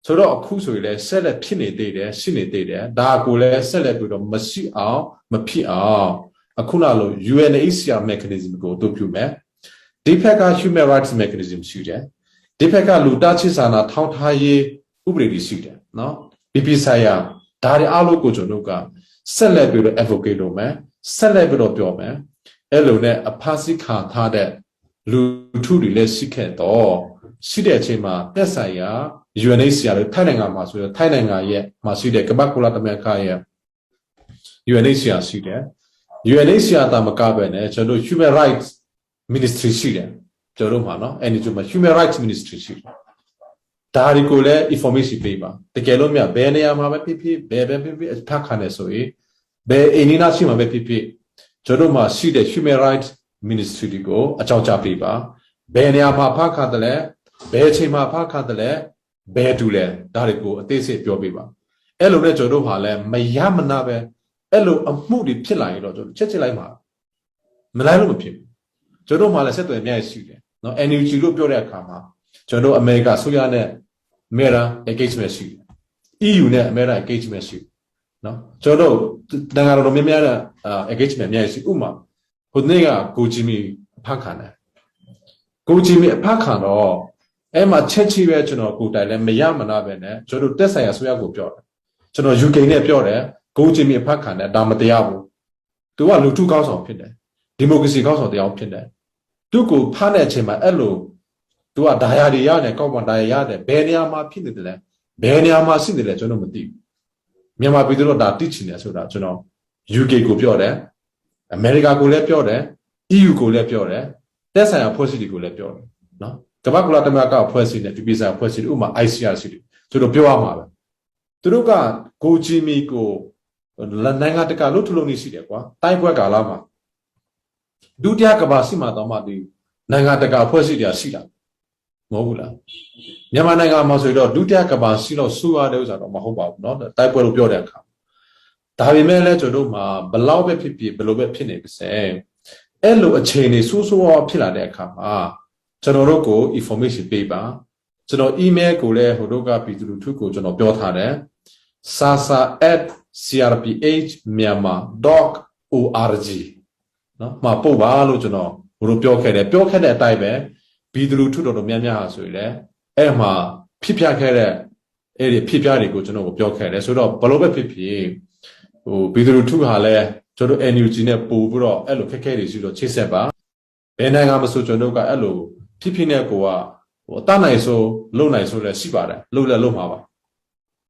ဆိုတော့အခုဆိုရင်လည်းဆက်လက်ဖြစ်နေသေးတယ်ရှိနေသေးတယ်ဒါကိုလည်းဆက်လက်ပြီးတော့မရှိအောင်မဖြစ်အောင်အခုနလို UNHCR mechanism ကိုအသုံးပြုမယ်ဒီဖက်က human rights mechanism ရှိတယ်ဒီဖက်ကလူသားချင်းစာနာထောက်ထားရေးဥပဒေတွေရှိတယ်နော်ပြည်ပဆိုင်ရာဒါတွေအားလုံးကိုကျွန်တော်တို့ကဆက်လက်ပြီးတော့ advocate လုပ်မယ်ဆက်လက်ပြီးတော့ပြောမယ်အဲ့လိုနဲ့အဖားစိခါထားတဲ့လူထုတွေလည်းရှိခဲ့တော့ရှိတဲ့အချိန်မှာတက်ဆိုင်ရာ UNHCR ထိုင်းနိုင်ငံမှာဆိုတော့ထိုင်းနိုင်ငံရဲ့မှာရှိတဲ့ကမ္ဘာကုလသမဂ္ဂရဲ့ UNHCR ရှိတယ် UNHCR တာမကပဲနဲ့ကျွန်တော် Human Rights Ministry ရှိတယ်ကျွန်တော်မှာနော်အဲ့ဒီမှာ Human Rights Ministry ရှိတယ်ဒါတွေကိုလည်း information ပေးပါတကယ်လို့မြဘယ်နေရာမှာပဲဖြစ်ဖြစ်ဘယ်ဖြစ်ဖြစ်အထက်ခံနေဆိုရင်ဘယ်အင်းနီနာရှိမှာပဲဖြစ်ဖြစ်ကျွန်တော်မှာရှိတဲ့ Human Rights Ministry ကိုအကြောင်းကြားပေးပါဘယ်နေရာမှာဖတ်ခါတယ်လဲဘယ်အချိန်မှာဖတ်ခါတယ်လဲဘယ်တူလဲဒါတွေကိုအသေးစိတ်ပြောပေးပါအဲ့လိုနဲ့ကျွန်တော်ဟာလည်းမရမနာပဲအဲ့လိုအမှုတွေဖြစ်လာရင်တော့ကျွန်တော်ချက်လိုက်မှာမလိုက်လို့မဖြစ်ဘူးကျွန်တော်မှလည်းဆက်သွယ်အများကြီးရှိတယ်နော် NUG လို့ပြောတဲ့အခါမှာကျွန်တော်အမေရိကဆိုရနဲ့အမေရိကန် engagement ရှိတယ် EU နဲ့အမေရိကန် engagement ရှိတယ်နော်ကျွန်တော်နိုင်ငံတော်များများနဲ့engagement အများကြီးရှိဥပမာဟိုနေ့ကကိုဂျီမီဖတ်ခံတယ်ကိုဂျီမီဖတ်ခံတော့အဲ့မှာချက်ချီပဲကျွန်တော်ကိုတိုင်လည်းမရမနာပဲနဲ့ကျွန်တော်တက်ဆိုင်ရာဆိုရကိုပြောတယ်ကျွန်တော် UK နဲ့ပြောတယ်ကိုဂျီမီဖတ်ခံတယ်ဒါမတရားဘူးသူကလူထုကောင်းဆောင်ဖြစ်တယ်ဒီမိုကရေစီကောင်းဆောင်တရားဖြစ်တယ်သူကိုဖမ်းတဲ့အချိန်မှာအဲ့လိုသူကဒါယာတွေရတယ်ကောက်ပွန်ဒါယာရတယ်ဘယ်နေရာမှာဖြစ်နေတယ်လဲဘယ်နေရာမှာရှိနေလဲကျွန်တော်မသိဘူးမြန်မာပြည်သူတို့ဒါသိချင်တယ်ဆိုတာကျွန်တော် UK ကိုပြောတယ်အမေရိကကိုလည်းပြောတယ် EU ကိုလည်းပြောတယ်တက်ဆိုင်ရာဖွဲ့စည်းတွေကိုလည်းပြောတယ်နော်ကမ္ဘာ့ကုလသမဂ္ဂဖွဲ့စည်းနဲ့ပြည်ပဆိုင်ရာဖွဲ့စည်းဥပမာ ICRC တွေကျွန်တော်ပြောရမှာပဲသူတို့ကကိုဂျီမီကိုနိုင်ငံတကာလို့ထလို့နေရှိတယ်ကွာတိုင်းပွဲကာလမှာဒုတိယကမ္ဘာစစ်မှာတော့မှဒီနိုင်ငံတကာဖွဲ့စည်းတွေရှိတာမဟုတ်ဘူးလားမြန်မာနိုင်ငံမှာဆိုတော့ဒုတိယကမ္ဘာစစ်လို့ဆိုရတဲ့ဥစ္စာတော့မဟုတ်ပါဘူးเนาะတိုက်ပွဲလို့ပြောတဲ့အခါဒါပေမဲ့လည်းကျွန်တော်တို့မှာဘလောက်ပဲဖြစ်ဖြစ်ဘယ်လိုပဲဖြစ်နေပါစေအဲ့လိုအခြေအနေဆိုးဆိုးဝါးဖြစ်လာတဲ့အခါမှာကျွန်တော်တို့ကို information ပေးပါကျွန်တော် email ကိုလည်းဟိုတို့ကပြည်သူလူထုကိုကျွန်တော်ပြောထားတယ် sasa@crphmyanmar.org နော်မှာပို့ပါလို့ကျွန်တော်ဟိုတို့ပြောခဲ့တဲ့အတိုင်းပဲပြည်သူလူထုတော်တော်များများဟာဆိုရင်လည်းအဲ့မှာဖြစ်ပြခဲ့တဲ့အဲ့ဒီဖြစ်ပြတွေကိုကျွန်တော်ကိုပြောခဲ့တယ်ဆိုတော့ဘလို့ပဲဖြစ်ဖြစ် ပြည်သူလူထုဟာလည်းကျွန်တော်တို့ NUG နဲ့ပို့ပြီးတော့အဲ့လိုခက်ခဲတွေရှိတော့ချိတ်ဆက်ပါဘယ်နိုင်ငံမှာဆိုကျွန်တော်တို့ကအဲ့လိုဖြစ်ဖြစ်နဲ့ကိုကဟိုအတနိုင်ဆိုလုံနိုင်ဆိုလည်းရှိပါတယ်လုံလည်းလုံမှာပါ